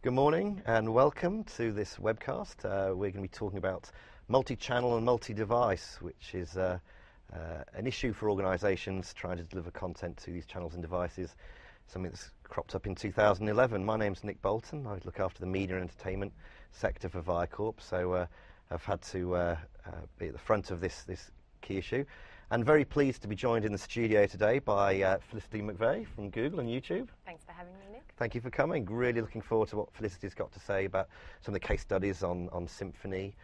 Good morning and welcome to this webcast. We're going to be talking about multi-channel and multi-device, which is an issue for organisations trying to deliver content to these channels and devices, something that's cropped up in 2011. My name's Nick Bolton. I look after the media and entertainment sector for Viocorp, so I've had to be at the front of this key issue. And very pleased to be joined in the studio today by Felicity McVeigh from Google and YouTube. Thanks for having me, Nick. Thank you for coming. Really looking forward to what Felicity's got to say about some of the case studies on Symphony.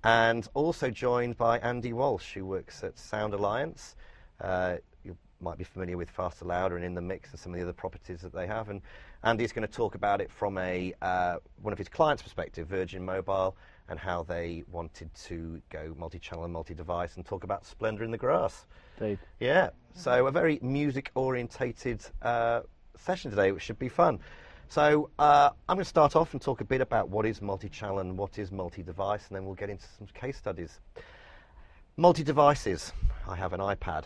And also joined by Andy Walsh, who works at Sound Alliance. You might be familiar with Faster Louder and In the Mix and some of the other properties that they have. And Andy's going to talk about it from one of his clients' perspective, Virgin Mobile, and how they wanted to go multi-channel and multi-device, and talk about Splendour in the Grass. Indeed. Yeah, so a very music-orientated session today, which should be fun. So I'm going to start off and talk a bit about what is multi-channel and what is multi-device, and then we'll get into some case studies. Multi-devices. I have an iPad.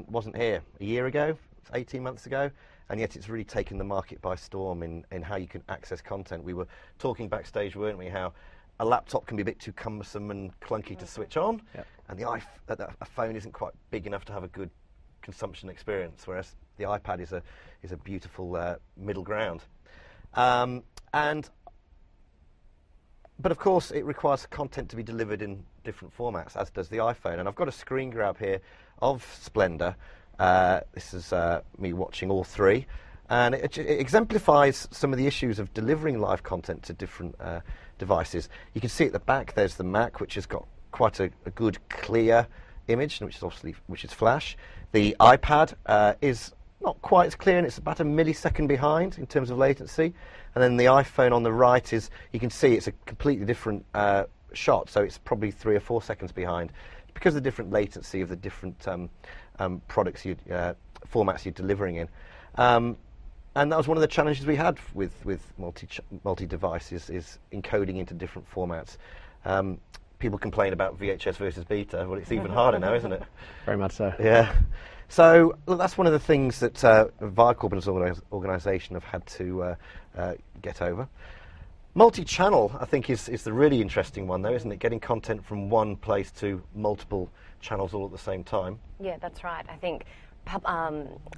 Wasn't here a year ago, 18 months ago, and yet it's really taken the market by storm in how you can access content. We were talking backstage, weren't we, how a laptop can be a bit too cumbersome and clunky to switch on, yep. And a phone isn't quite big enough to have a good consumption experience, whereas the iPad is a beautiful middle ground. But of course, it requires content to be delivered in different formats, as does the iPhone. And I've got a screen grab here of Splendour. This is me watching all three. And it exemplifies some of the issues of delivering live content to different devices. You can see at the back there's the Mac, which has got quite a good clear image, which is flash. The iPad is not quite as clear, and it's about a millisecond behind in terms of latency. And then the iPhone on the right you can see it's a completely different shot, so it's probably 3 or 4 seconds behind, because of the different latency of the different products, formats you're delivering in. And that was one of the challenges we had with multi-devices, is encoding into different formats. People complain about VHS versus beta. Well, it's even harder now, isn't it? Very much so. Yeah. So look, that's one of the things that Viocorp as an organisation have had to get over. Multi-channel, I think, is the really interesting one, though, isn't it? Getting content from one place to multiple channels all at the same time. Yeah, that's right. I think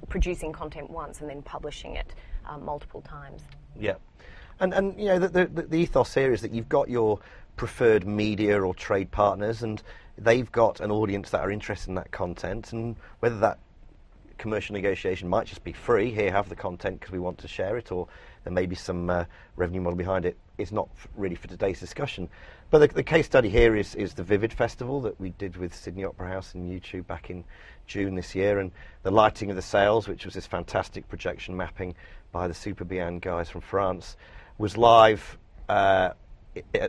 producing content once and then publishing it multiple times. Yeah. And you know, the ethos here is that you've got your preferred media or trade partners, and they've got an audience that are interested in that content, and whether that commercial negotiation might just be free, here, have the content because we want to share it, or there may be some revenue model behind it, is not really for today's discussion. But the case study here is the Vivid Festival that we did with Sydney Opera House and YouTube back in June this year, and the lighting of the sails, which was this fantastic projection mapping by the Super Bian guys from France, was live at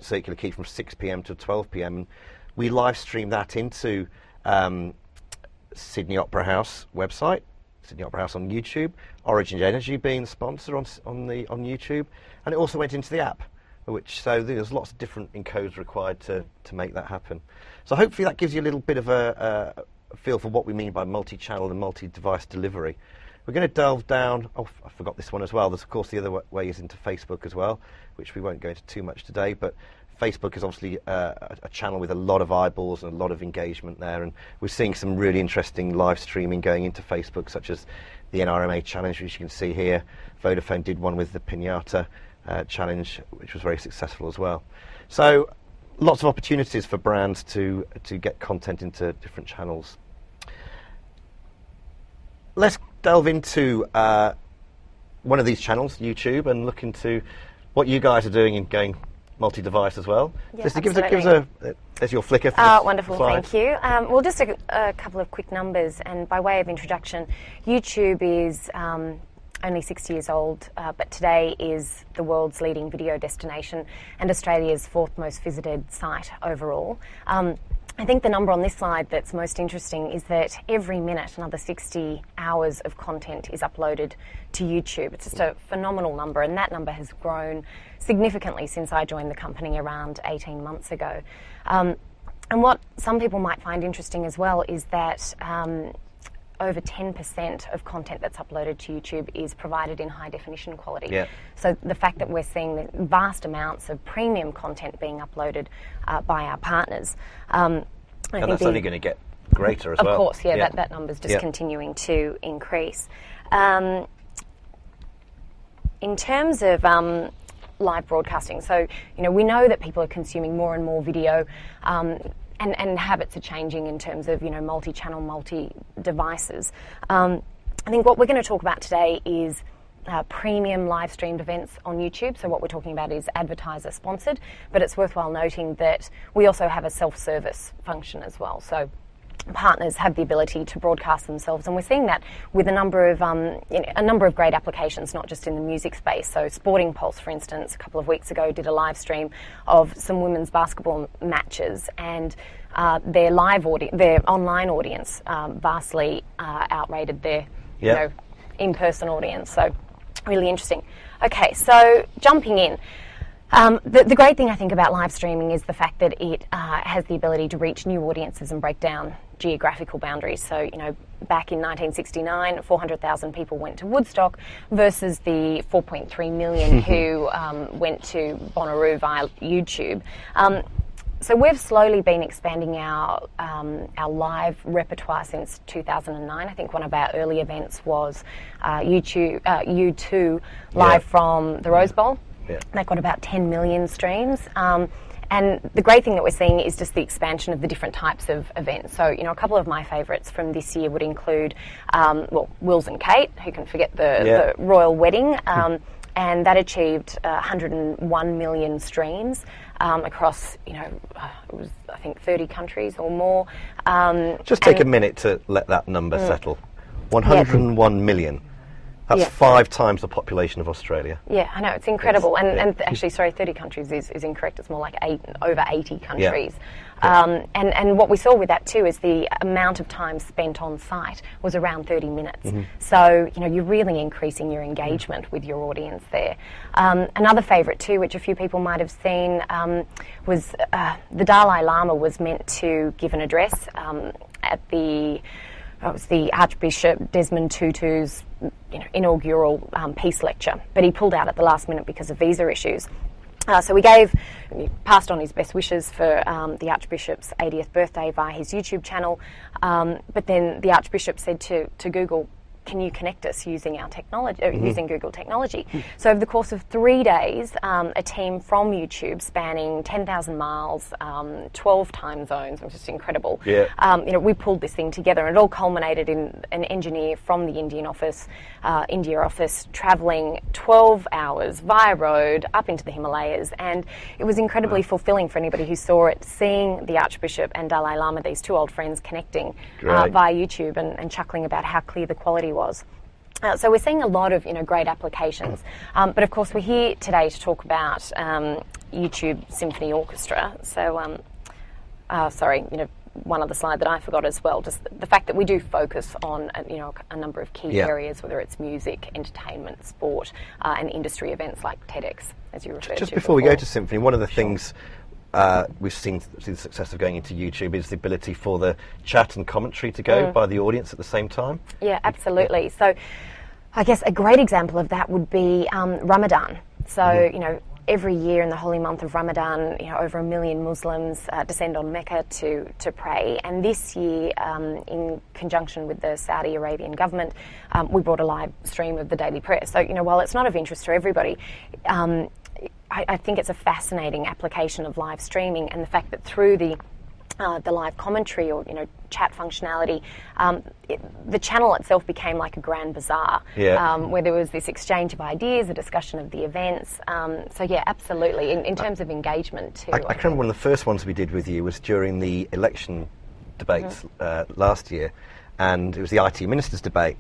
Circular Quay from 6 p.m. to 12 p.m. We live streamed that into Sydney Opera House website, Sydney Opera House on YouTube, Origin Energy being the sponsor on YouTube, and it also went into the app, so there's lots of different encodes required to make that happen. So hopefully that gives you a little bit of a feel for what we mean by multi-channel and multi-device delivery. We're going to delve down, I forgot this one as well, there's of course the other way is into Facebook as well, which we won't go into too much today, but Facebook is obviously a channel with a lot of eyeballs and a lot of engagement there, and we're seeing some really interesting live streaming going into Facebook, such as the NRMA challenge, which you can see here. Vodafone did one with the Pinata challenge, which was very successful as well. So lots of opportunities for brands to get content into different channels. Let's delve into one of these channels, YouTube, and look into what you guys are doing in going multi-device as well. Yeah, just give us there's your flicker. Wonderful, thank you. Well, just a couple of quick numbers, and by way of introduction, YouTube is only 6 years old, but today is the world's leading video destination and Australia's 4th most visited site overall. I think the number on this slide that's most interesting is that every minute another 60 hours of content is uploaded to YouTube. It's just a phenomenal number, and that number has grown significantly since I joined the company around 18 months ago. And what some people might find interesting as well is that over 10% of content that's uploaded to YouTube is provided in high definition quality. Yeah. So the fact that we're seeing the vast amounts of premium content being uploaded by our partners. And that's only going to get greater as well. Of course, that number's just continuing to increase. In terms of live broadcasting, so we know that people are consuming more and more video, and habits are changing in terms of multi-channel, multi-devices. I think what we're going to talk about today is premium live streamed events on YouTube. So what we're talking about is advertiser sponsored, but it's worthwhile noting that we also have a self-service function as well. So partners have the ability to broadcast themselves, and we're seeing that with a number of great applications, not just in the music space. So Sporting Pulse, for instance, a couple of weeks ago did a live stream of some women's basketball matches, and their online audience vastly outrated their in-person audience. So really interesting. Okay, so jumping in. The great thing I think about live streaming is the fact that it has the ability to reach new audiences and break down geographical boundaries. So, back in 1969, 400,000 people went to Woodstock versus the 4.3 million who went to Bonnaroo via YouTube. So we've slowly been expanding our live repertoire since 2009. I think one of our early events was U2 live from the Rose Bowl. Yeah. That got about 10 million streams. And the great thing that we're seeing is just the expansion of the different types of events. So, a couple of my favourites from this year would include, Wills and Kate, who can forget the royal wedding, and that achieved 101 million streams across, it was, I think, 30 countries or more. Just take a minute to let that number settle. 101 million. That's 5 times the population of Australia. Yeah, I know, it's incredible. And actually, 30 countries is incorrect. It's more like over 80 countries. Yeah. And what we saw with that too is the amount of time spent on site was around 30 minutes. Mm-hmm. So, you're really increasing your engagement with your audience there. Another favourite too, which a few people might have seen, was the Dalai Lama was meant to give an address at the Archbishop Desmond Tutu's inaugural peace lecture, but he pulled out at the last minute because of visa issues. So he passed on his best wishes for the Archbishop's 80th birthday via his YouTube channel, but then the Archbishop said to Google, can you connect us using our technology, using Google technology? So over the course of 3 days, a team from YouTube spanning 10,000 miles, 12 time zones, which is incredible. Yeah. We pulled this thing together, and it all culminated in an engineer from the India office travelling 12 hours via road up into the Himalayas, and it was incredibly fulfilling for anybody who saw it, seeing the Archbishop and Dalai Lama, these two old friends, connecting via YouTube and chuckling about how clear the quality was. So we're seeing a lot of great applications, but of course we're here today to talk about YouTube Symphony Orchestra. So one other slide that I forgot as well, just the fact that we do focus on a number of key areas, whether it's music, entertainment, sport, and industry events like TEDx, as you referred to. Just before we go to Symphony, one of the things we've seen the success of going into YouTube is the ability for the chat and commentary to go by the audience at the same time. Yeah, absolutely. So I guess a great example of that would be Ramadan. So, every year in the holy month of Ramadan, over 1 million Muslims descend on Mecca to pray. And this year, in conjunction with the Saudi Arabian government, we brought a live stream of the daily prayer. So, while it's not of interest to everybody, I think it's a fascinating application of live streaming, and the fact that through the live commentary or chat functionality, the channel itself became like a grand bazaar, where there was this exchange of ideas, a discussion of the events. So yeah, absolutely. In terms of engagement too. I can remember one of the first ones we did with you was during the election debates last year, and it was the IT Ministers' debate.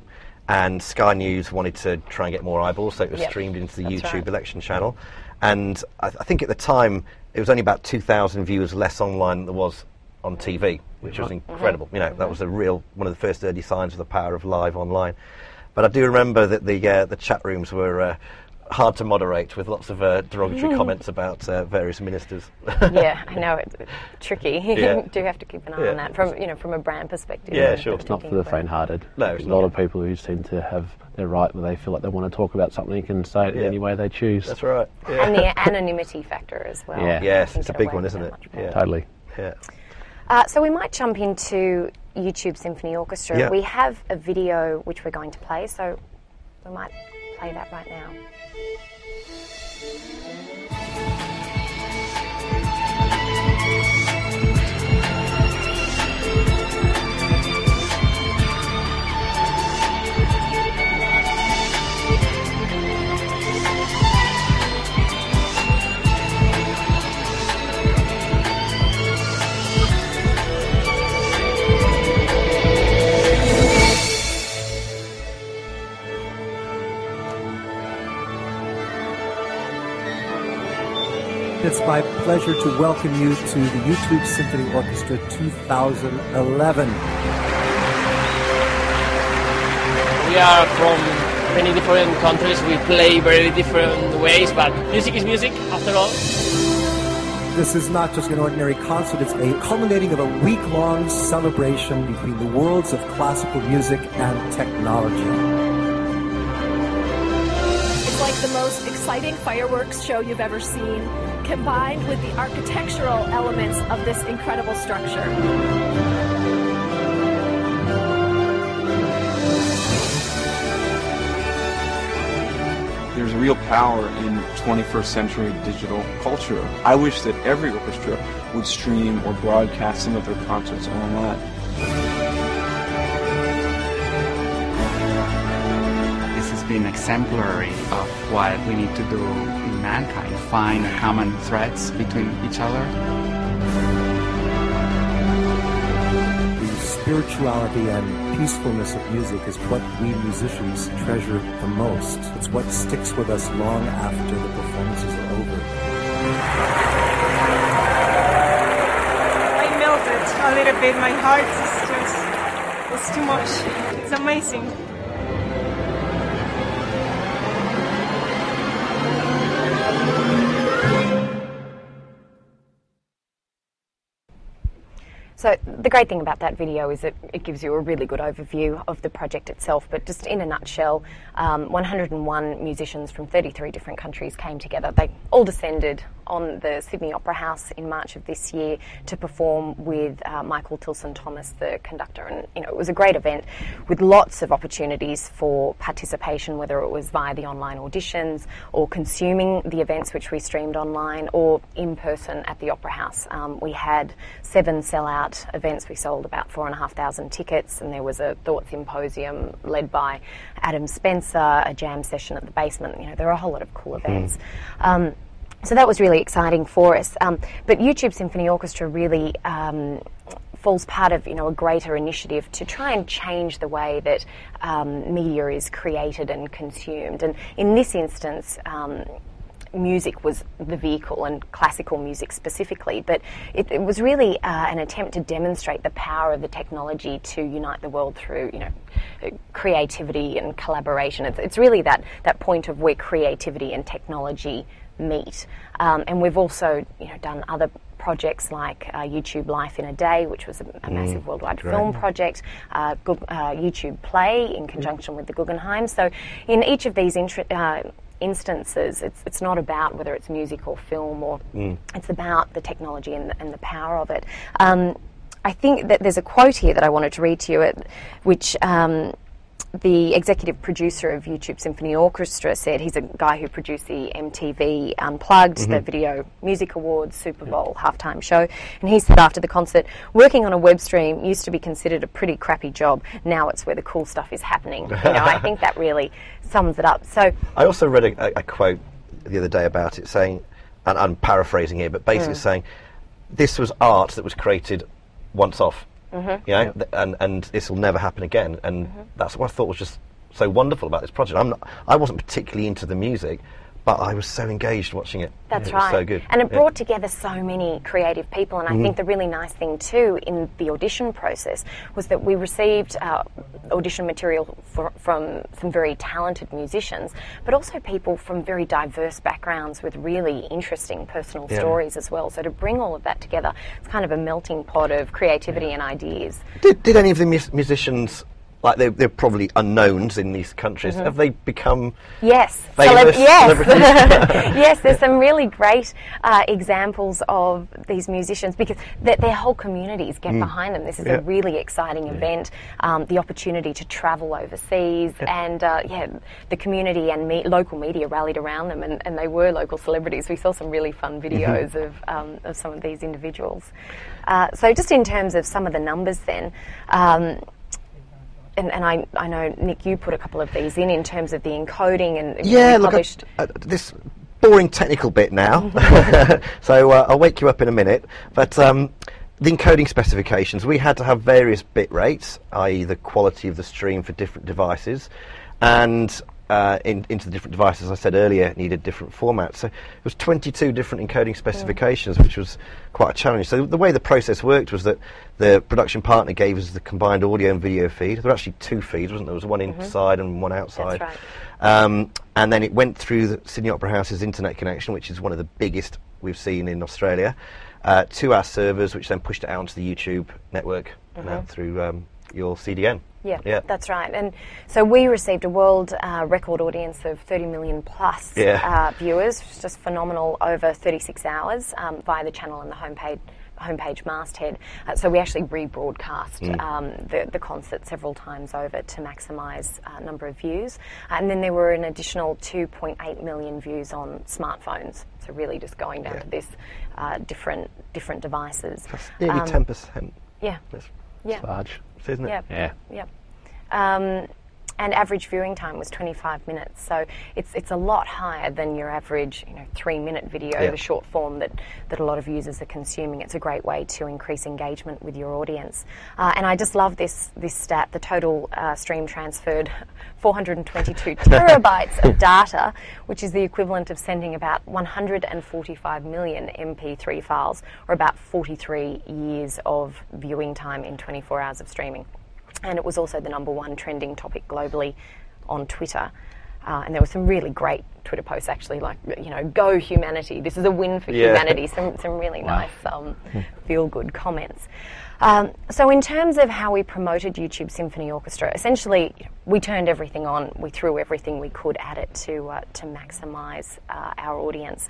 And Sky News wanted to try and get more eyeballs, so it was streamed into the YouTube election channel. And I think at the time it was only about 2,000 viewers less online than there was on TV, which was incredible. That was one of the first early signs of the power of live online. But I do remember that the chat rooms were hard to moderate with lots of derogatory comments about various ministers. Yeah, I know it's tricky. Yeah. You do have to keep an eye on that from a brand perspective. Yeah, sure. It's not for the faint-hearted. No, There's a lot of people who seem to have their right where they feel like they want to talk about something and say it any way they choose. That's right. Yeah. And the anonymity factor as well. Yeah. Yes, it's a big one, isn't it? Yeah. Totally. Yeah. So we might jump into YouTube Symphony Orchestra. Yeah. We have a video which we're going to play, so we might play that right now. It's my pleasure to welcome you to the YouTube Symphony Orchestra 2011. We are from many different countries. We play very different ways, but music is music after all. This is not just an ordinary concert, it's a culminating of a week-long celebration between the worlds of classical music and technology. It's like the most exciting fireworks show you've ever seen, combined with the architectural elements of this incredible structure. There's real power in 21st century digital culture. I wish that every orchestra would stream or broadcast some of their concerts online. This has been exemplary of what we need to do in mankind, find common threads between each other. The spirituality and peacefulness of music is what we musicians treasure the most. It's what sticks with us long after the performances are over. I melted a little bit. My heart is just, it's too much. It's amazing. So the great thing about that video is that it gives you a really good overview of the project itself, but just in a nutshell, 101 musicians from 33 different countries came together. They all descended on the Sydney Opera House in March of this year to perform with Michael Tilson-Thomas, the conductor, and it was a great event with lots of opportunities for participation, whether it was via the online auditions or consuming the events which we streamed online or in person at the Opera House. We had 7 sellout events. We sold about 4,500 tickets, and there was a thought symposium led by Adam Spencer, a jam session at the basement. There were a whole lot of cool events. So that was really exciting for us. But YouTube Symphony Orchestra really falls part of a greater initiative to try and change the way that media is created and consumed. And in this instance, music was the vehicle, and classical music specifically, but it was really an attempt to demonstrate the power of the technology to unite the world through creativity and collaboration. It's really that point of where creativity and technology meet. And we've also done other projects like YouTube Life in a Day, which was a massive worldwide film project, YouTube Play in conjunction with the Guggenheim. So in each of these instances, it's not about whether it's music or film, or it's about the technology and the power of it. I think that there's a quote here that I wanted to read to you, which the executive producer of YouTube Symphony Orchestra said. He's a guy who produced the MTV Unplugged, the Video Music Awards, Super Bowl halftime show, and he said after the concert, working on a web stream used to be considered a pretty crappy job. Now it's where the cool stuff is happening. I think that really sums it up. So I also read a quote the other day about it saying, and I'm paraphrasing here, but basically saying this was art that was created once off. And this will never happen again. And that's what I thought was just so wonderful about this project. I wasn't particularly into the music, but I was so engaged watching it. That's it right. was so good. And it brought together so many creative people. And I think the really nice thing too in the audition process was that we received audition material from some very talented musicians, but also people from very diverse backgrounds with really interesting personal stories as well. So to bring all of that together, it's kind of a melting pot of creativity and ideas. Did any of the musicians, like they're probably unknowns in these countries, have they become yes, famous celebrities? Yes, there's some really great examples of these musicians because their whole communities get behind them. This is a really exciting event, the opportunity to travel overseas, and the community and local media rallied around them, and they were local celebrities. We saw some really fun videos of some of these individuals. So just in terms of some of the numbers then, and I know, Nick, you put a couple of these in terms of the encoding and published. This boring technical bit now, so I'll wake you up in a minute. But the encoding specifications, we had to have various bit rates, i.e. the quality of the stream for different devices, and into the different devices, I said earlier, needed different formats. So it was 22 different encoding specifications, which was quite a challenge. So the way the process worked was that the production partner gave us the combined audio and video feed. There were actually two feeds, wasn't there? There was one inside and one outside. That's right. And then it went through the Sydney Opera House's internet connection, which is one of the biggest we've seen in Australia, to our servers, which then pushed it out onto the YouTube network and out through your CDN. Yeah, that's right. And so we received a world record audience of 30 million plus viewers, which is just phenomenal, over 36 hours via the channel and the homepage masthead. So we actually rebroadcast the concert several times over to maximise number of views. And then there were an additional 2.8 million views on smartphones. So really just going down to this different devices. That's nearly 10%. Yeah. It's large. Isn't it? Yeah. And average viewing time was 25 minutes, so it's a lot higher than your average 3-minute video, the short form that a lot of users are consuming. It's a great way to increase engagement with your audience. And I just love this stat. The total stream transferred 422 terabytes of data, which is the equivalent of sending about 145 million MP3 files, or about 43 years of viewing time in 24 hours of streaming. And it was also the #1 trending topic globally on Twitter. And there were some really great Twitter posts, actually, like, go humanity. This is a win for humanity. Some really nice feel-good comments. So in terms of how we promoted YouTube Symphony Orchestra, essentially we turned everything on. We threw everything we could at it to maximise our audience.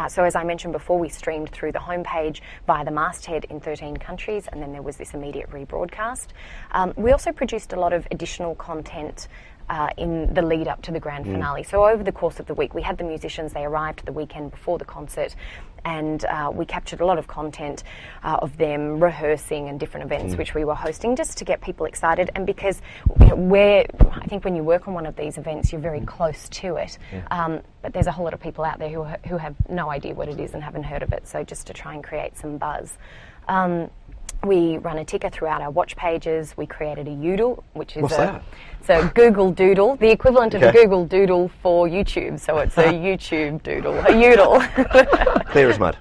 So as I mentioned before, we streamed through the homepage via the masthead in 13 countries, and then there was this immediate rebroadcast. We also produced a lot of additional content in the lead up to the grand finale. So over the course of the week, we had the musicians, they arrived the weekend before the concert, and we captured a lot of content of them rehearsing and different events which we were hosting, just to get people excited. And because I think when you work on one of these events, you're very close to it. But there's a whole lot of people out there who have no idea what it is and haven't heard of it. So just to try and create some buzz. We run a ticker throughout our watch pages. We created a Yoodle, which is a Google Doodle, the equivalent of a Google Doodle for YouTube. So it's a YouTube Doodle, a Yoodle. Clear as mud.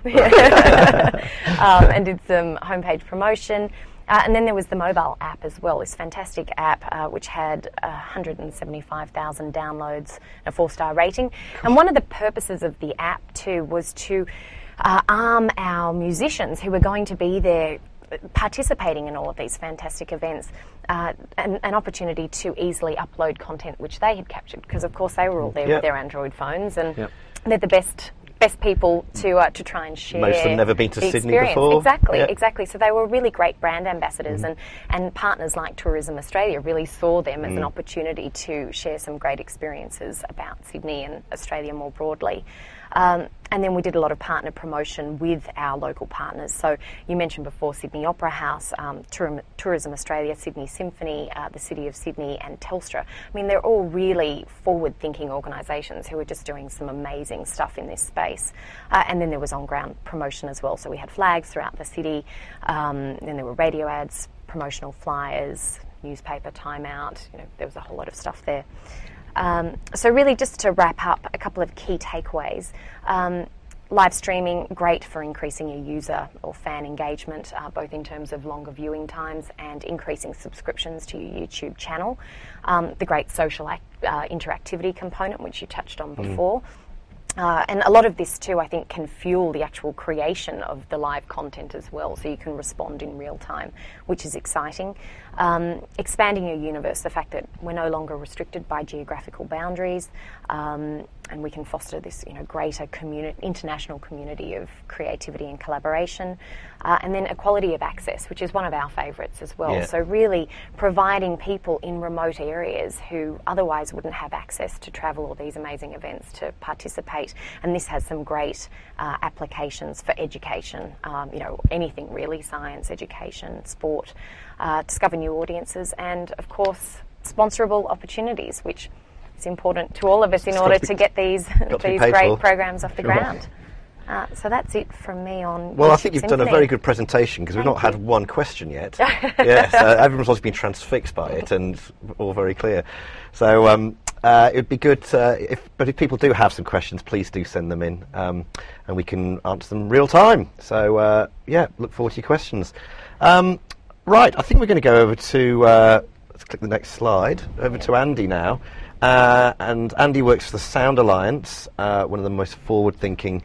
And did some homepage promotion. And then there was the mobile app as well, this fantastic app which had 175,000 downloads, a 4-star rating. And one of the purposes of the app too was to arm our musicians who were going to be there participating in all of these fantastic events, an opportunity to easily upload content which they had captured, because of course they were all there with their Android phones, and they're the best people to try and share. Most of them never been to Sydney experience. before. Exactly. So they were really great brand ambassadors, and partners like Tourism Australia really saw them as an opportunity to share some great experiences about Sydney and Australia more broadly. And then we did a lot of partner promotion with our local partners. So you mentioned before Sydney Opera House, Tourism Australia, Sydney Symphony, the City of Sydney, and Telstra. I mean, they're all really forward-thinking organisations who are just doing some amazing stuff in this space. And then there was on-ground promotion as well. So we had flags throughout the city. Then there were radio ads, promotional flyers, newspaper timeout. There was a whole lot of stuff there. So really, just to wrap up, a couple of key takeaways. Live streaming, great for increasing your user or fan engagement, both in terms of longer viewing times and increasing subscriptions to your YouTube channel. The great social interactivity component, which you touched on before. And a lot of this too, I think, can fuel the actual creation of the live content as well, so you can respond in real time, which is exciting. Expanding your universe, the fact that we're no longer restricted by geographical boundaries, and we can foster this, greater international community of creativity and collaboration. And then equality of access, which is one of our favourites as well. Yeah. So really providing people in remote areas who otherwise wouldn't have access to travel or these amazing events to participate. And this has some great applications for education, anything really, science, education, sport, discover new audiences, and of course sponsorable opportunities, which is important to all of us in order to get these great programs off the ground. So that's it from me on. Well, I think you've done a very good presentation, because we've not had one question yet. Yes, everyone's always been transfixed by it, and all very clear. So it would be good if people do have some questions, please do send them in, and we can answer them real time. So look forward to your questions. Right, I think we're going to go over to let's click the next slide. Over to Andy now. And Andy works for the Sound Alliance, one of the most forward-thinking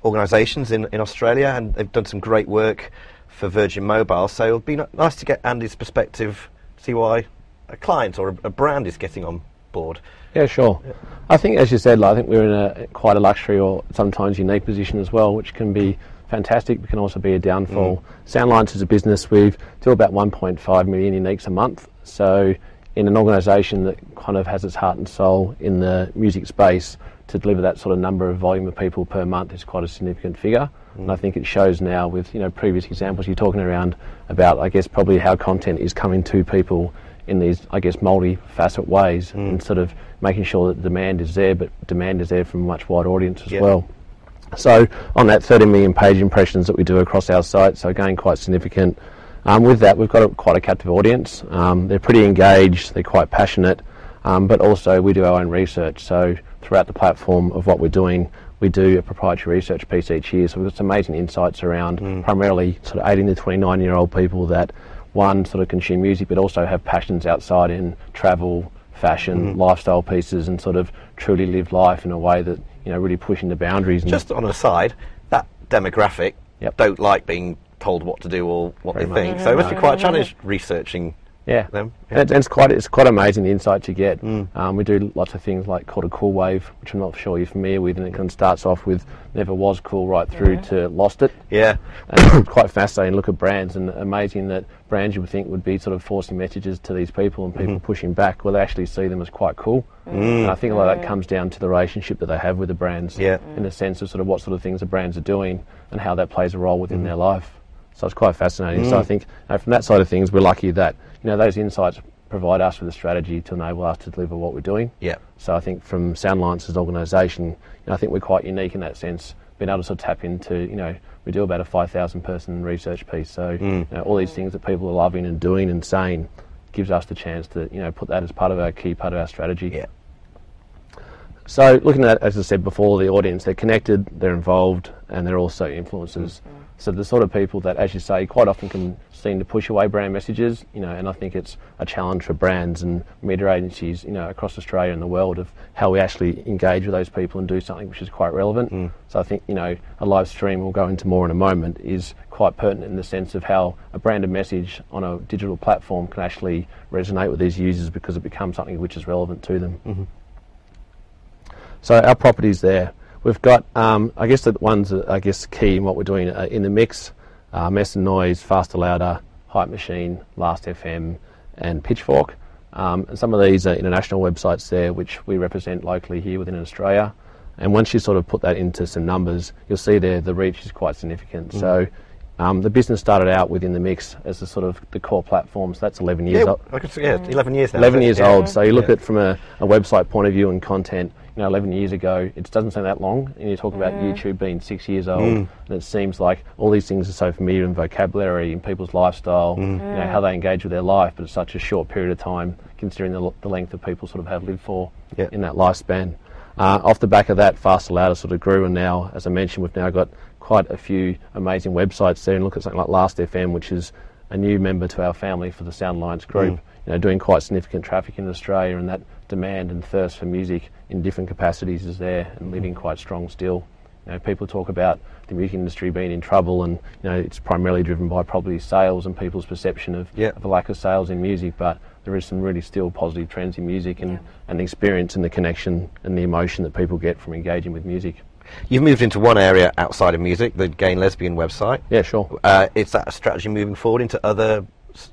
organisations in Australia, and they've done some great work for Virgin Mobile. So it'll be nice to get Andy's perspective, see why a client or a brand is getting on board. Yeah, sure. Yeah. I think, as you said, I think we're in quite a luxury or sometimes unique position as well, which can be fantastic, but can also be a downfall. Sound Alliance is a business, we do about 1.5 million uniques a month. So in an organisation that kind of has its heart and soul in the music space, to deliver that sort of number of volume of people per month is quite a significant figure. And I think it shows now with previous examples you're talking around about, I guess, probably how content is coming to people in these, I guess, multi-facet ways, and sort of making sure that demand is there, but demand is there from a much wider audience as well. So on that 30 million page impressions that we do across our site, so again quite significant. With that, we've got quite a captive audience. They're pretty engaged, they're quite passionate, but also we do our own research. So throughout the platform of what we're doing, we do a proprietary research piece each year. So we've got some amazing insights around primarily sort of 18 to 29-year-old people that, one, sort of consume music, but also have passions outside in travel, fashion, lifestyle pieces, and sort of truly live life in a way that, really pushing the boundaries. Just on a side, that demographic don't like being told what to do or what they think. So it must be quite a challenge researching them. And it's quite amazing the insights you get. We do lots of things like called a cool wave, which I'm not sure you're familiar with, and it kind of starts off with never was cool right through to lost it. And it's quite fascinating. Look at brands, and amazing that brands you would think would be sort of forcing messages to these people and people pushing back, well, they actually see them as quite cool. And I think a lot of that comes down to the relationship that they have with the brands, in the sense of sort of what sort of things the brands are doing and how that plays a role within their life. So it's quite fascinating. So I think from that side of things, we're lucky that those insights provide us with a strategy to enable us to deliver what we're doing. So I think from Sound Alliance's organisation, I think we're quite unique in that sense, being able to sort of tap into, we do about a 5,000 person research piece. So all these things that people are loving and doing and saying gives us the chance to put that as part of our key part of our strategy. So looking at, as I said before, the audience, they're connected, they're involved, and they're also influencers. So the sort of people that, as you say, quite often can seem to push away brand messages, and I think it's a challenge for brands and media agencies, across Australia and the world, of how we actually engage with those people and do something which is quite relevant. So I think, a live stream we'll go into more in a moment is quite pertinent in the sense of how a branded message on a digital platform can actually resonate with these users because it becomes something which is relevant to them. So our properties there. We've got, I guess, the ones that key in what we're doing in the mix, Mess and Noise, Faster Louder, Hype Machine, Last FM, and Pitchfork. And some of these are international websites there, which we represent locally here within Australia. And once you sort of put that into some numbers, you'll see there the reach is quite significant. So the business started out within the mix as the sort of the core platform, so that's 11 years old. 11 years now. 11 years old. So you look at it from a website point of view and content, 11 years ago, it doesn't seem that long. And you talk about YouTube being 6 years old, and it seems like all these things are so familiar in vocabulary, in people's lifestyle, how they engage with their life, but it's such a short period of time, considering the length that people sort of have lived for in that lifespan. Off the back of that, Faster Louder sort of grew, and now, as I mentioned, we've now got quite a few amazing websites there. And look at something like Last FM, which is a new member to our family for the Sound Alliance group, doing quite significant traffic in Australia, and that demand and thirst for music in different capacities is there and living quite strong still. People talk about the music industry being in trouble, and it's primarily driven by probably sales and people's perception of a lack of sales in music, but there is some really still positive trends in music and the experience and the connection and the emotion that people get from engaging with music. You've moved into one area outside of music, the Gay and Lesbian website. Yeah, sure. Is that a strategy moving forward into other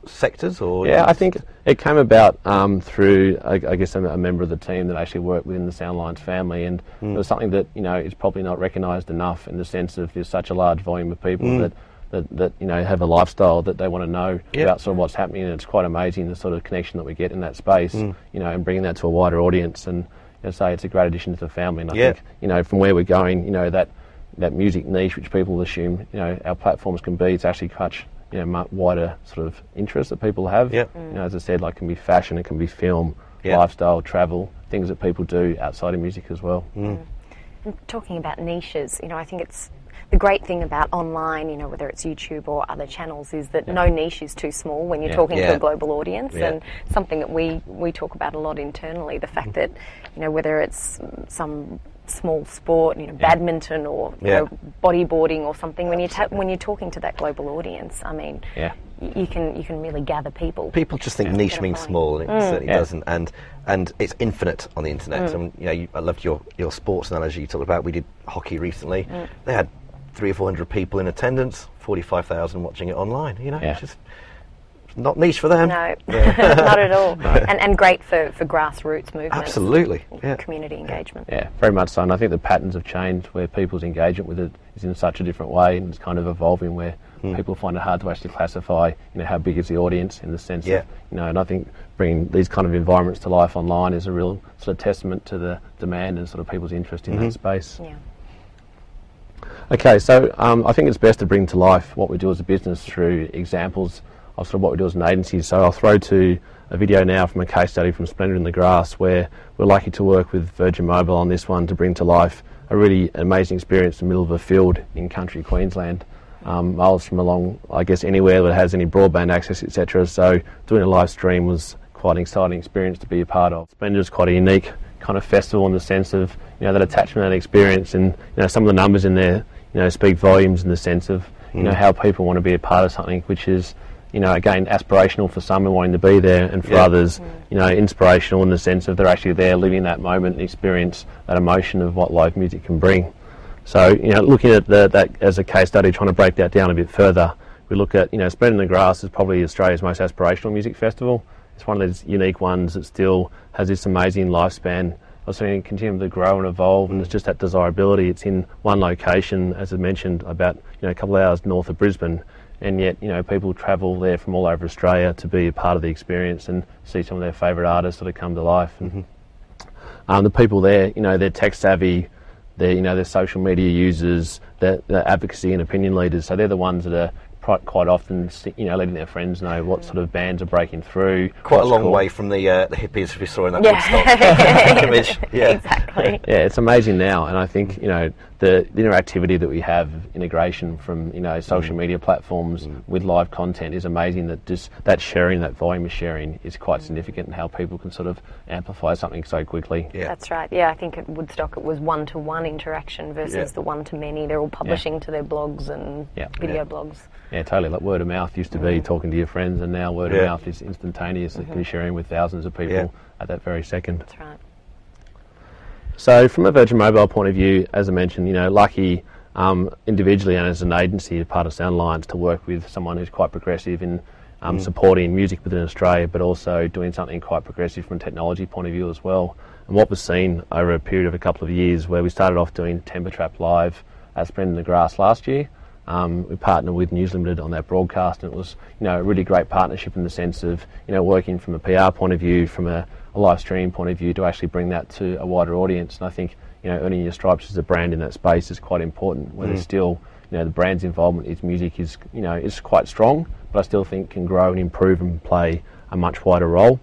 sectors? Or I think it came about through, I guess, a member of the team that actually worked within the Sound Alliance family, and it was something that is probably not recognised enough, in the sense of there's such a large volume of people that have a lifestyle that they want to know about sort of what's happening, and it's quite amazing the sort of connection that we get in that space, and bringing that to a wider audience. And say it's a great addition to the family, and I think from where we're going, that music niche which people assume our platforms can be, it's actually much wider sort of interest that people have. As I said, like, it can be fashion, it can be film, lifestyle, travel, things that people do outside of music as well. And talking about niches, I think it's the great thing about online, whether it's YouTube or other channels, is that no niche is too small when you're talking to a global audience, and something that we talk about a lot internally, the fact that, whether it's some small sport, badminton or bodyboarding or something, when you're talking to that global audience, I mean, you can really gather people. People just think niche means small, and it certainly doesn't, and it's infinite on the internet. I loved your sports analogy you talked about. We did hockey recently. They had 300 or 400 people in attendance, 45,000 watching it online. It's just not niche for them. No, not at all. And great for grassroots movements. Absolutely. Community engagement. Yeah, very much so. And I think the patterns have changed, where people's engagement with it is in such a different way, and it's kind of evolving, where people find it hard to actually classify, how big is the audience, in the sense of, and I think bringing these kind of environments to life online is a real sort of testament to the demand and sort of people's interest in that space. Yeah. Okay, so I think it's best to bring to life what we do as a business through examples of sort of what we do as an agency. So I'll throw to a video now from a case study from Splendour in the Grass, where we're lucky to work with Virgin Mobile on this one to bring to life a really amazing experience in the middle of a field in country Queensland, miles from along, I guess, anywhere that has any broadband access, etc. So doing a live stream was quite an exciting experience to be a part of. Splendour is quite a unique kind of festival in the sense of that attachment and experience, and some of the numbers in there speak volumes in the sense of how people want to be a part of something which is again aspirational for some and wanting to be there, and for others inspirational in the sense of they're actually there living that moment and experience that emotion of what live music can bring. So looking at that as a case study, trying to break that down a bit further, we look at Splendour in the Grass is probably Australia's most aspirational music festival. It's one of those unique ones that still has this amazing lifespan. Also continue to grow and evolve, and it's just that desirability. It's in one location, as I mentioned, about a couple of hours north of Brisbane, and yet people travel there from all over Australia to be a part of the experience and see some of their favourite artists sort of come to life. And the people there, they're tech savvy, they're social media users, they're advocacy and opinion leaders. So they're the ones that are quite often, letting their friends know what sort of bands are breaking through. Quite a long way from the hippies we saw in that Woodstock image. Yeah, exactly. Yeah, it's amazing now, and I think the interactivity that we have, integration from social media platforms with live content is amazing. That just that sharing, that volume of sharing, is quite significant, and how people can sort of amplify something so quickly. Yeah, that's right. Yeah, I think at Woodstock it was one-to-one interaction versus the one-to-many. They're all publishing to their blogs and video blogs. Yeah, totally. Like word of mouth used to be talking to your friends, and now word of mouth is instantaneous. It can be sharing with thousands of people at that very second. That's right. So from a Virgin Mobile point of view, as I mentioned, lucky individually and as an agency, part of Sound Alliance, to work with someone who's quite progressive in supporting music within Australia, but also doing something quite progressive from a technology point of view as well. And what was seen over a period of a couple of years, where we started off doing Temper Trap live at Splendour in the Grass last year. We partnered with News Limited on that broadcast, and it was, a really great partnership in the sense of, working from a PR point of view, from a live streaming point of view, to actually bring that to a wider audience. And I think, earning your stripes as a brand in that space is quite important. Where there's still, the brand's involvement in music is, is quite strong, but I still think can grow and improve and play a much wider role.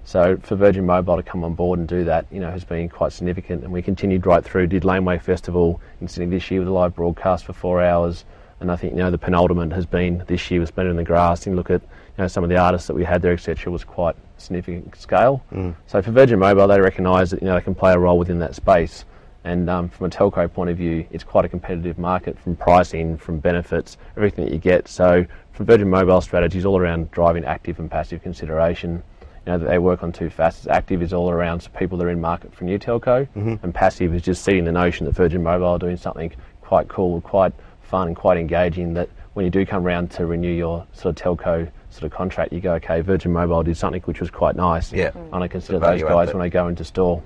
So for Virgin Mobile to come on board and do that, has been quite significant. And we continued right through, did Laneway Festival in Sydney this year with a live broadcast for 4 hours. And I think, the penultimate has been this year with Splendor in the Grass. And look at, some of the artists that we had there, etc., was quite significant scale. So for Virgin Mobile, they recognise that, they can play a role within that space. And from a telco point of view, it's quite a competitive market from pricing, from benefits, everything that you get. So from Virgin Mobile strategies all around driving active and passive consideration, that they work on two facets. Active is all around people that are in market for new telco, and passive is just seeing the notion that Virgin Mobile are doing something quite cool, quite fun and quite engaging, that when you do come around to renew your sort of telco sort of contract, you go, okay, Virgin Mobile did something which was quite nice. Yeah. And I consider those guys when I go into store.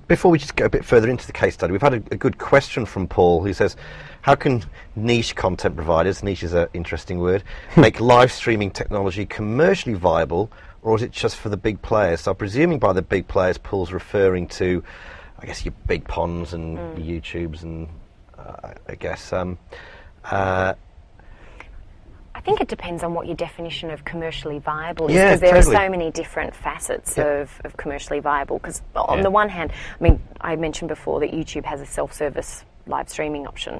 Before we just go a bit further into the case study, we've had a good question from Paul, who says, how can niche content providers, niche is an interesting word, make live streaming technology commercially viable, or is it just for the big players? So presuming by the big players, Paul's referring to, I guess, your big ponds and your YouTubes and I guess... I think it depends on what your definition of commercially viable is, because there are so many different facets of commercially viable. Because on the one hand, I mentioned before that YouTube has a self-service live streaming option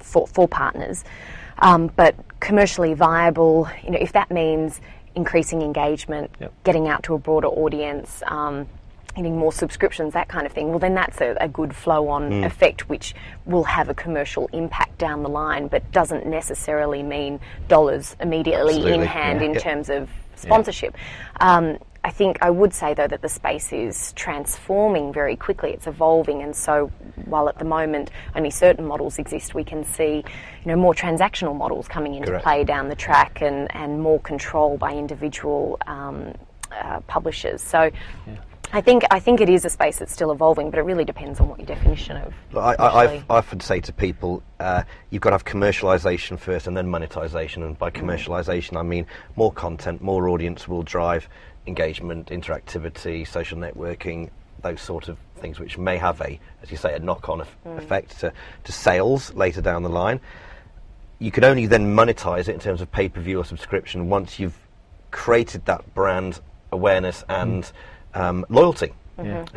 for partners, but commercially viable, if that means increasing engagement, getting out to a broader audience, getting more subscriptions, that kind of thing, well, then that's a good flow-on effect, which will have a commercial impact down the line, but doesn't necessarily mean dollars immediately in hand in terms of sponsorship. I think I would say, though, that the space is transforming very quickly. It's evolving, and so while at the moment only certain models exist, we can see, more transactional models coming into play down the track, and more control by individual publishers. So. I think it is a space that's still evolving, but it really depends on what your definition of. I often say to people, you've got to have commercialisation first and then monetisation. And by commercialisation, I mean more content, more audience will drive engagement, interactivity, social networking, those sort of things, which may have as you say, a knock-on effect to sales later down the line. You can only then monetise it in terms of pay-per-view or subscription once you've created that brand awareness and loyalty, and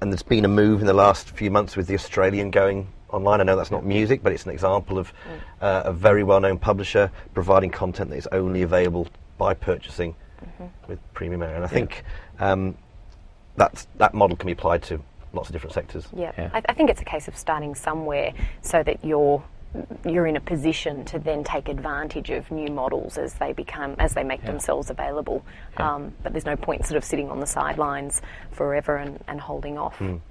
there's been a move in the last few months with the Australian going online. I know that's not music, but it's an example of a very well-known publisher providing content that is only available by purchasing with premium area. And I think that model can be applied to lots of different sectors. I think it's a case of starting somewhere so that you're in a position to then take advantage of new models as they make themselves available. But there's no point sort of sitting on the sidelines forever and holding off. And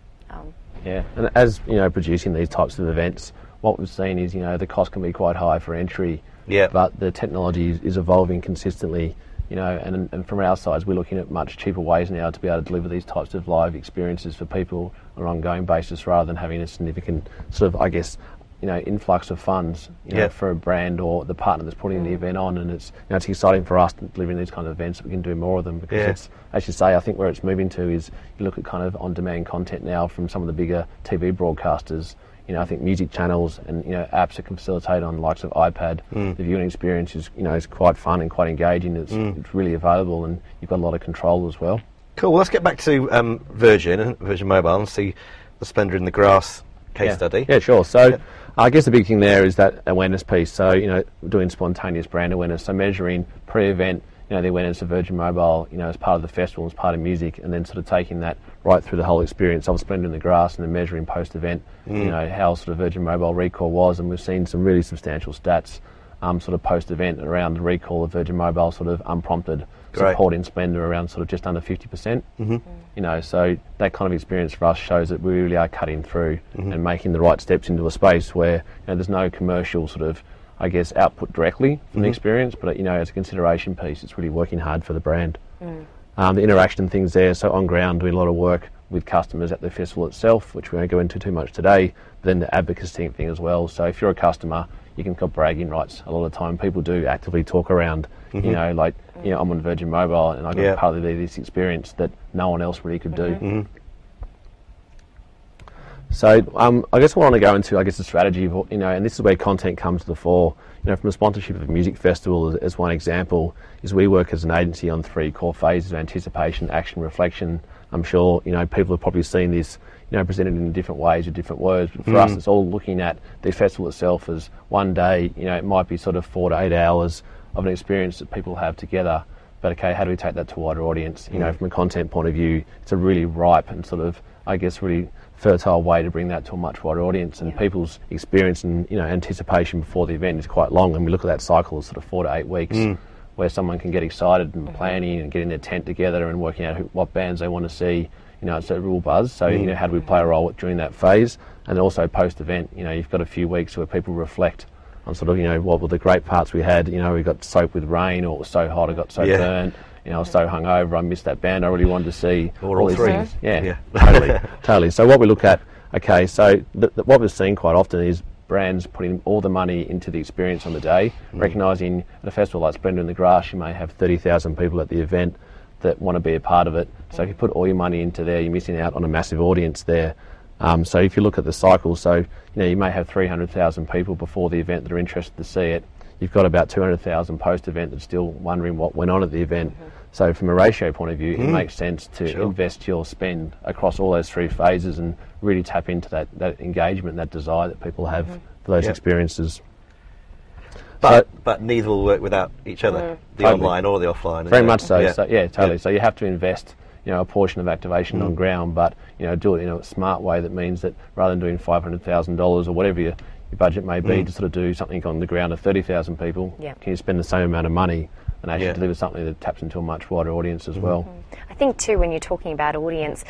as producing these types of events, what we've seen is the cost can be quite high for entry, but the technology is evolving consistently. And from our sides, we're looking at much cheaper ways now to be able to deliver these types of live experiences for people on an ongoing basis, rather than having a significant sort of, I guess, influx of funds for a brand or the partner that's putting the event on. And it's it's exciting for us delivering these kind of events that we can do more of them, because it's, as you say, I think where it's moving to is you look at kind of on-demand content now from some of the bigger TV broadcasters. I think music channels and apps that can facilitate on the likes of iPad. The viewing experience is is quite fun and quite engaging. It's really available, and you've got a lot of control as well. Cool. Well, let's get back to Virgin Mobile and see the Splendor in the Grass case study. Yeah, sure. So I guess the big thing there is that awareness piece. So, doing spontaneous brand awareness, so measuring pre-event, the awareness of Virgin Mobile, as part of the festival, as part of music, and then sort of taking that right through the whole experience of Splendor in the Grass, and then measuring post-event, how sort of Virgin Mobile recall was. And we've seen some really substantial stats sort of post-event around the recall of Virgin Mobile sort of unprompted support in Splendor around sort of just under 50%. So that kind of experience for us shows that we really are cutting through and making the right steps into a space where there's no commercial sort of, I guess, output directly from the experience, but as a consideration piece, it's really working hard for the brand. The interaction things there, so on ground doing a lot of work with customers at the festival itself, which we won't go into too much today, but then the advocacy thing as well. So if you're a customer, you can got bragging rights. A lot of the time people do actively talk around, you know, like, you know, I'm on Virgin Mobile and I got partly this experience that no one else really could do. So I guess I want to go into, the strategy of, you know, and this is where content comes to the fore. You know, from a sponsorship of a music festival as one example, is we work as an agency on 3 core phases of anticipation, action, reflection. I'm sure, you know, people have probably seen this, you know, presented in different ways with different words, but for us it's all looking at the festival itself as one day. You know, it might be sort of 4 to 8 hours of an experience that people have together, but okay, how do we take that to a wider audience? You know, from a content point of view, it's a really ripe and sort of, I guess, really fertile way to bring that to a much wider audience, and people's experience and, you know, anticipation before the event is quite long, and we look at that cycle as sort of 4 to 8 weeks where someone can get excited and planning and getting their tent together and working out what bands they want to see. You know, it's a real buzz. So, you know, how do we play a role during that phase? And also post-event, you know, you've got a few weeks where people reflect on sort of, you know, what were the great parts we had. You know, we got soaked with rain, or it was so hot, I got so burnt. You know, I was so hungover, I missed that band, I really wanted to see all these things. Yeah, totally. So what we look at, okay, so what we're seeing quite often is brands putting all the money into the experience on the day, recognising at a festival like Splendor in the Grass, you may have 30,000 people at the event that want to be a part of it. So if you put all your money into there, you're missing out on a massive audience there. So if you look at the cycle, so, you know, you may have 300,000 people before the event that are interested to see it. You've got about 200,000 post-event that's still wondering what went on at the event. So from a ratio point of view, it makes sense to invest your spend across all those 3 phases and really tap into that engagement, that desire that people have for those experiences. But neither will work without each other, the online or the offline. Very much so. Totally. So you have to invest, you know, a portion of activation on ground, but, you know, do it in a smart way that means that rather than doing $500,000 or whatever your budget may be to sort of do something on the ground of 30,000 people, can you spend the same amount of money and actually deliver something that taps into a much wider audience as well? I think too, when you're talking about audience,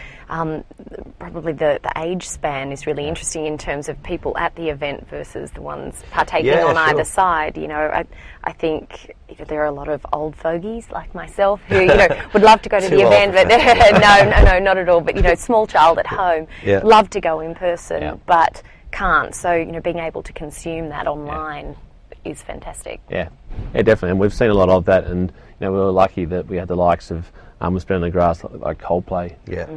probably the age span is really interesting in terms of people at the event versus the ones partaking on either side. You know, I think, you know, there are a lot of old fogies like myself who, you know, would love to go to the event, but no, not at all. But, you know, small child at home, love to go in person, but can't. So, you know, being able to consume that online is fantastic. Yeah, definitely. And we've seen a lot of that, and, you know, we were lucky that we had the likes of Splendor in the Grass, like Coldplay.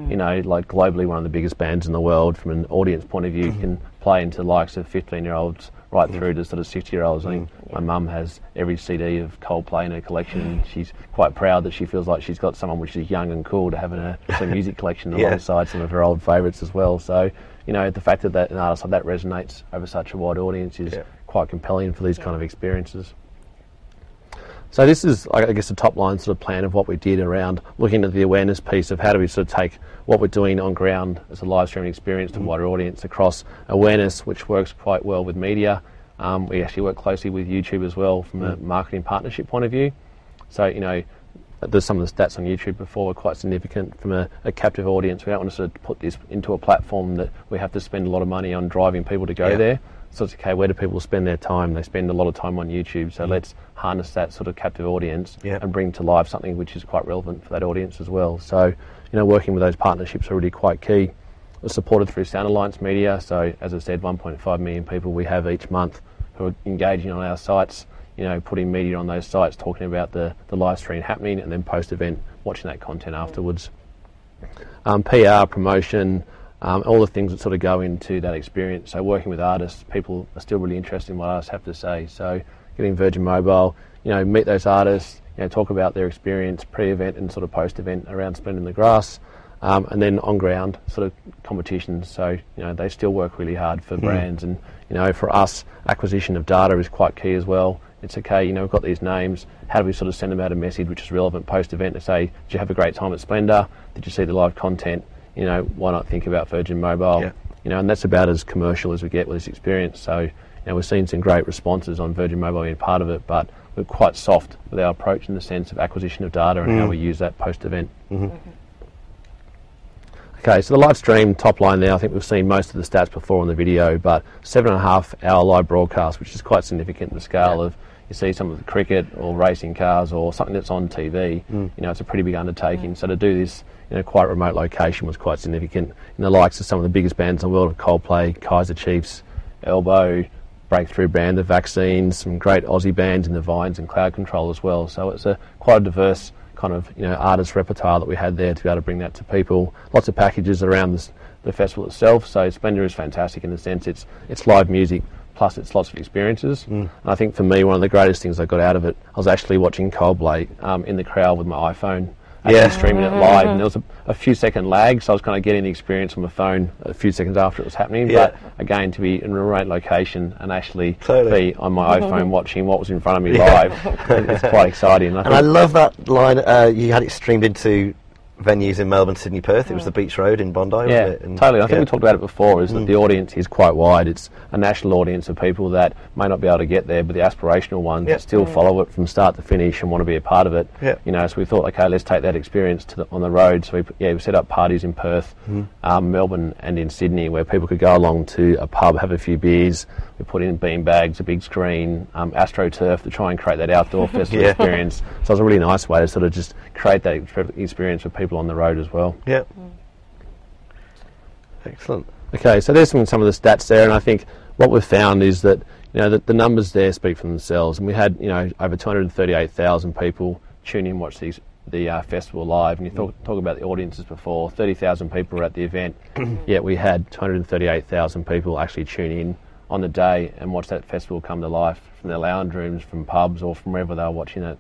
You know, like globally one of the biggest bands in the world. From an audience point of view, can play into the likes of 15-year-olds right through to sort of 60-year-olds. I think my mum has every CD of Coldplay in her collection, and she's quite proud that she feels like she's got someone which is young and cool to have in her music collection alongside some of her old favourites as well. So, you know, the fact that an artist like that resonates over such a wide audience is quite compelling for these kind of experiences. So this is, I guess, the top line sort of plan of what we did around looking at the awareness piece of how do we sort of take what we're doing on ground as a live streaming experience to a wider audience across awareness, which works quite well with media. We actually work closely with YouTube as well from a marketing partnership point of view. So, you know, there's some of the stats on YouTube before were quite significant from a captive audience. We don't want to sort of put this into a platform that we have to spend a lot of money on driving people to go there. So it's okay, where do people spend their time? They spend a lot of time on YouTube, so let's harness that sort of captive audience and bring to life something which is quite relevant for that audience as well. So, you know, working with those partnerships are really quite key. We're supported through Sound Alliance Media, so as I said, 1.5 million people we have each month who are engaging on our sites, you know, putting media on those sites, talking about the live stream happening, and then post-event watching that content afterwards. PR, promotion, all the things that sort of go into that experience. So working with artists, people are still really interested in what artists have to say. So getting Virgin Mobile, you know, meet those artists, you know, talk about their experience pre-event and sort of post-event around Splendor in the Grass, and then on ground sort of competitions. So, you know, they still work really hard for brands, and, you know, for us, acquisition of data is quite key as well. It's okay, you know, we've got these names, how do we sort of send them out a message which is relevant post-event to say, did you have a great time at Splendor? Did you see the live content? You know, why not think about Virgin Mobile? You know, and that's about as commercial as we get with this experience. So, you know, we're seeing some great responses on Virgin Mobile being part of it, but we're quite soft with our approach in the sense of acquisition of data and how we use that post-event. Okay, so the live stream top line there, I think we've seen most of the stats before on the video, but 7.5 hour live broadcast, which is quite significant in the scale of, you see some of the cricket or racing cars or something that's on TV, you know, it's a pretty big undertaking. So to do this in a quite remote location was quite significant. In the likes of some of the biggest bands in the world, of Coldplay, Kaiser Chiefs, Elbow, breakthrough band, the Vaccines, some great Aussie bands in the Vines and Cloud Control as well. So it's quite a diverse kind of artist repertoire that we had there to be able to bring that to people. Lots of packages around the festival itself. So Splendour is fantastic in the sense it's live music plus it's lots of experiences. And I think for me one of the greatest things I got out of it, I was actually watching Coldplay in the crowd with my iPhone. Streaming it live, and there was a few second lag, so I was kind of getting the experience on my phone a few seconds after it was happening. But again, to be in a remote location and actually be on my iPhone watching what was in front of me live, it's quite exciting. And I love that line. You had it streamed into venues in Melbourne, Sydney, Perth. It was the Beach Road in Bondi, wasn't it? And totally. I think we talked about it before, is that the audience is quite wide. It's a national audience of people that may not be able to get there, but the aspirational ones still follow it from start to finish and want to be a part of it. So we thought, okay, let's take that experience on the road. So we set up parties in Perth, Melbourne and in Sydney where people could go along to a pub, have a few beers. We put in beanbags, a big screen, AstroTurf to try and create that outdoor festival experience. So it was a really nice way to sort of just create that experience for people on the road as well. Excellent. Okay, so there's some of the stats there, and I think what we've found is that the numbers there speak for themselves, and we had over 238,000 people tune in, watch the festival live, and you talk about the audiences before. 30,000 people were at the event, yet we had 238,000 people actually tune in on the day and watch that festival come to life from their lounge rooms, from pubs, or from wherever they were watching it.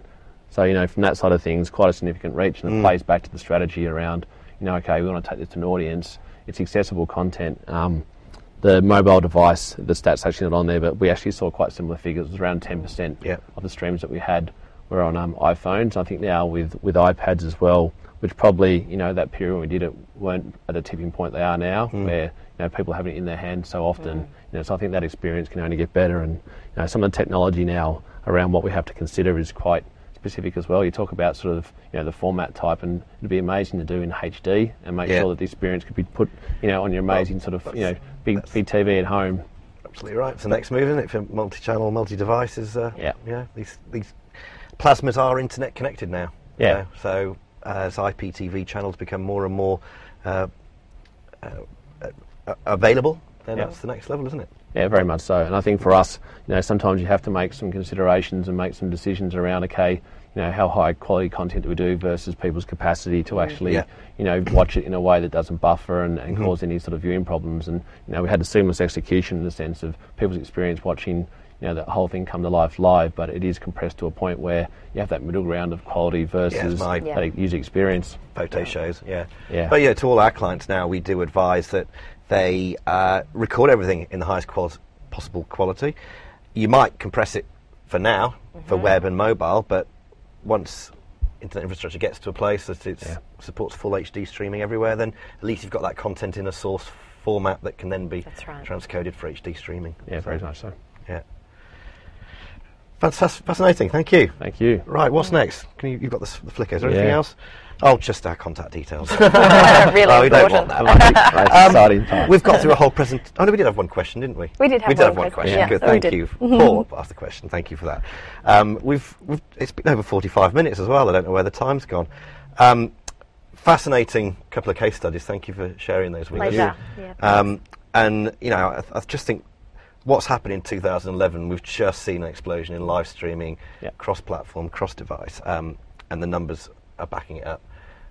So, from that side of things, quite a significant reach, and it plays back to the strategy around, okay, we want to take this to an audience. It's accessible content. The mobile device, the stats actually not on there, but we actually saw quite similar figures. It was around 10% of the streams that we had were on iPhones. I think now with iPads as well, which probably, that period when we did it weren't at a tipping point they are now, where people have it in their hands so often. So I think that experience can only get better, and some of the technology now around what we have to consider is quite specific as well. You talk about sort of the format type, and it'd be amazing to do in HD and make sure that the experience could be put on your amazing sort of big TV at home. Absolutely right. It's the next move, isn't it, for multi-channel, multi-devices? These plasmas are internet connected now. So as IPTV channels become more and more available, then that's the next level, isn't it? Yeah, very much so. And I think for us, sometimes you have to make some considerations and make some decisions around, okay, how high quality content do we do versus people's capacity to actually, watch it in a way that doesn't buffer and cause any sort of viewing problems. And, we had a seamless execution in the sense of people's experience watching, the whole thing come to life live, but it is compressed to a point where you have that middle ground of quality versus that user experience. Photo shows, But to all our clients now, we do advise that they record everything in the highest possible quality. You might compress it for now, for web and mobile, but once internet infrastructure gets to a place that it supports full HD streaming everywhere, then at least you've got that content in a source format that can then be transcoded for HD streaming. Yeah, very much so. Yeah. Fascinating, thank you. Thank you. Right, what's next? You've got the flickers. Is there anything else? Oh, just our contact details. Really we don't want that. We've got through a whole present. Oh no, we did have one question, didn't we? We did have one question. Yeah. Good, thank you. Paul asked the question. Thank you for that. It's been over 45 minutes as well. I don't know where the time's gone. Fascinating couple of case studies. Thank you for sharing those with us. Yeah. And I just think what's happened in 2011. We've just seen an explosion in live streaming, cross-platform, cross-device, and the numbers are backing it up.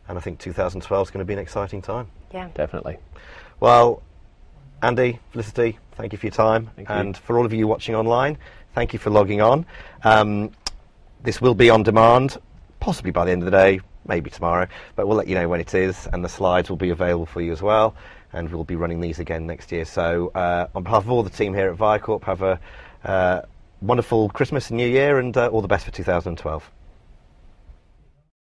And I think 2012 is going to be an exciting time. Yeah, definitely. Well, Andy, Felicity, thank you for your time. Thank you. And for all of you watching online, thank you for logging on. This will be on demand, possibly by the end of the day, maybe tomorrow, but we'll let you know when it is, and the slides will be available for you as well, and we'll be running these again next year. So on behalf of all the team here at Viocorp, have a wonderful Christmas and New Year, and all the best for 2012.